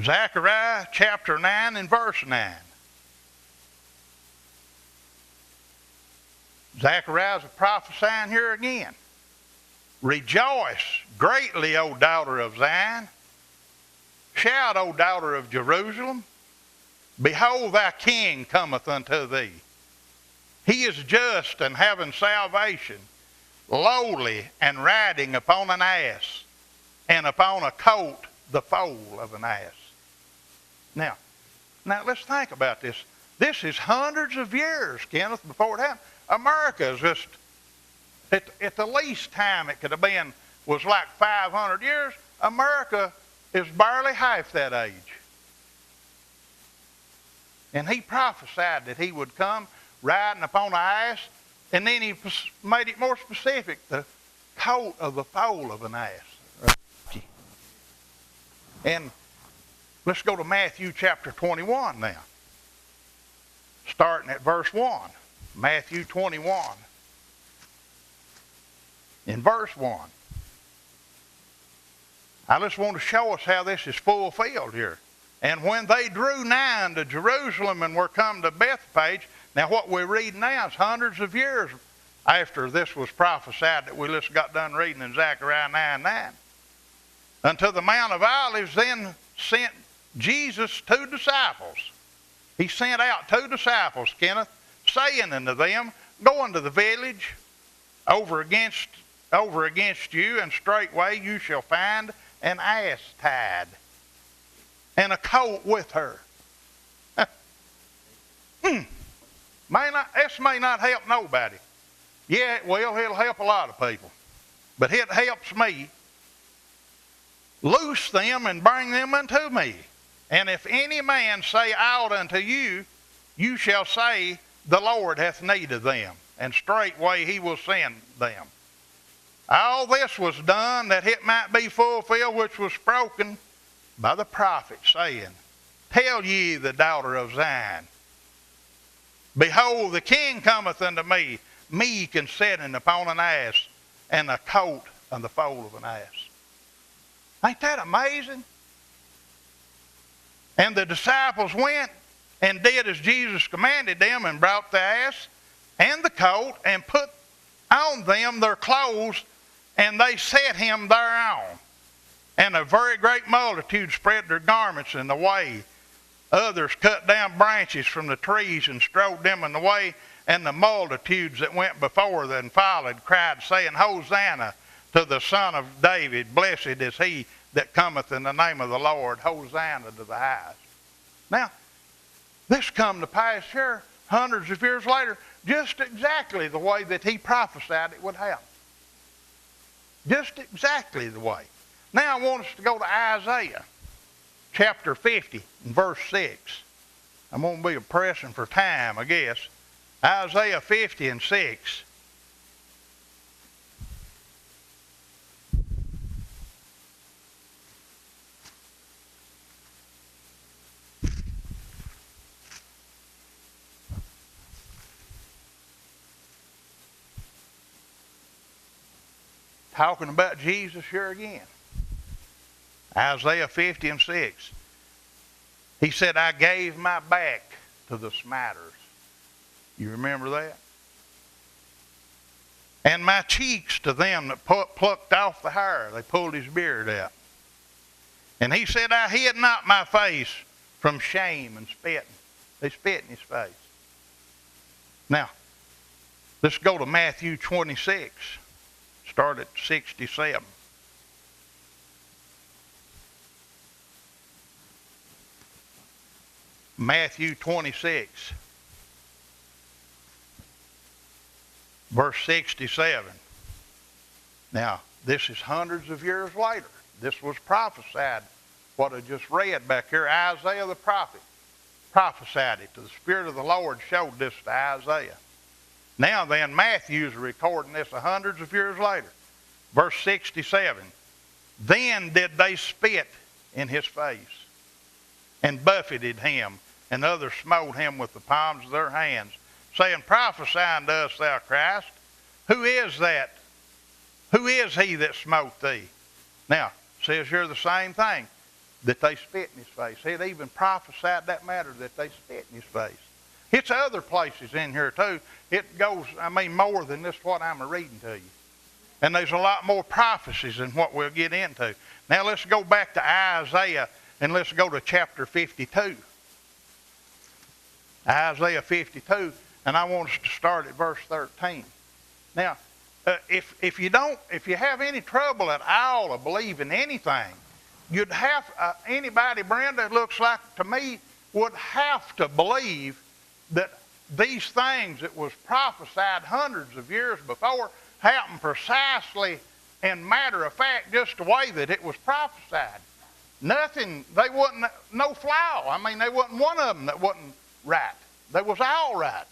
Zechariah chapter 9 and verse 9. Zechariah is prophesying here again. Rejoice greatly, O daughter of Zion. Shout, O daughter of Jerusalem. Behold, thy king cometh unto thee. He is just and having salvation, lowly and riding upon an ass, and upon a colt the foal of an ass. Now let's think about this. This is hundreds of years, Kenneth, before it happened. America is just, at the least time it could have been, was like 500 years. America is barely half that age. And he prophesied that he would come riding upon an ass, and then he made it more specific, the coat of the foal of an ass. And let's go to Matthew chapter 21 now, starting at verse 1. Matthew 21, in verse 1. I just want to show us how this is fulfilled here. And when they drew nigh unto Jerusalem and were come to Bethphage, now what we're reading now is hundreds of years after this was prophesied that we just got done reading in Zechariah 9:9. Unto the Mount of Olives then sent Jesus 2 disciples. He sent out 2 disciples, Kenneth, saying unto them, go into the village over against you, and straightway you shall find an ass tied, and a colt with her. This may not help nobody. Yeah, it will. It'll help a lot of people. But it helps me. Loose them and bring them unto me. And if any man say aught unto you, you shall say, the Lord hath need of them, and straightway he will send them. All this was done that it might be fulfilled which was spoken by the prophet, saying, tell ye the daughter of Zion, behold, the king cometh unto me, meek and sitting upon an ass, and a colt and the foal of an ass. Ain't that amazing? And the disciples went and did as Jesus commanded them, and brought the ass and the colt, and put on them their clothes, and they set him thereon. And a very great multitude spread their garments in the way. Others cut down branches from the trees and strode them in the way. And the multitudes that went before them followed, cried, saying, Hosanna to the Son of David. Blessed is he that cometh in the name of the Lord. Hosanna to the highest. Now, this come to pass here hundreds of years later, just exactly the way that he prophesied it would happen. Just exactly the way. Now I want us to go to Isaiah chapter 50 and verse 6. I'm going to be pressing for time, I guess. Isaiah 50 and 6. Talking about Jesus here again. Isaiah 50 and 6. He said, I gave my back to the smiters. You remember that? And my cheeks to them that plucked off the hair. They pulled his beard out. And he said, I hid not my face from shame and spitting. They spit in his face. Now, let's go to Matthew 26. Start at 67. Matthew 26, verse 67. Now, this is hundreds of years later. This was prophesied, what I just read back here. Isaiah the prophet prophesied it. The Spirit of the Lord showed this to Isaiah. Now then, Matthew's recording this hundreds of years later. Verse 67. Then did they spit in his face, and buffeted him, and others smote him with the palms of their hands, saying, Prophesy unto us, thou Christ. Who is that? Who is he that smote thee? Now, says here the same thing. that they spit in his face. It even prophesied that matter that they spit in his face. It's other places in here too. It goes, more than this what I'm reading to you. And there's a lot more prophecies than what we'll get into. Now let's go back to Isaiah and let's go to chapter 52. Isaiah 52, and I want us to start at verse 13. Now, if you have any trouble at all of believing anything, you'd have anybody, Brenda, it looks like to me, would have to believe that these things that was prophesied hundreds of years before happened precisely and matter of fact just the way that it was prophesied. Nothing, they wasn't, no flaw. There wasn't one of them that wasn't right. They was all right.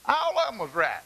All of them was right.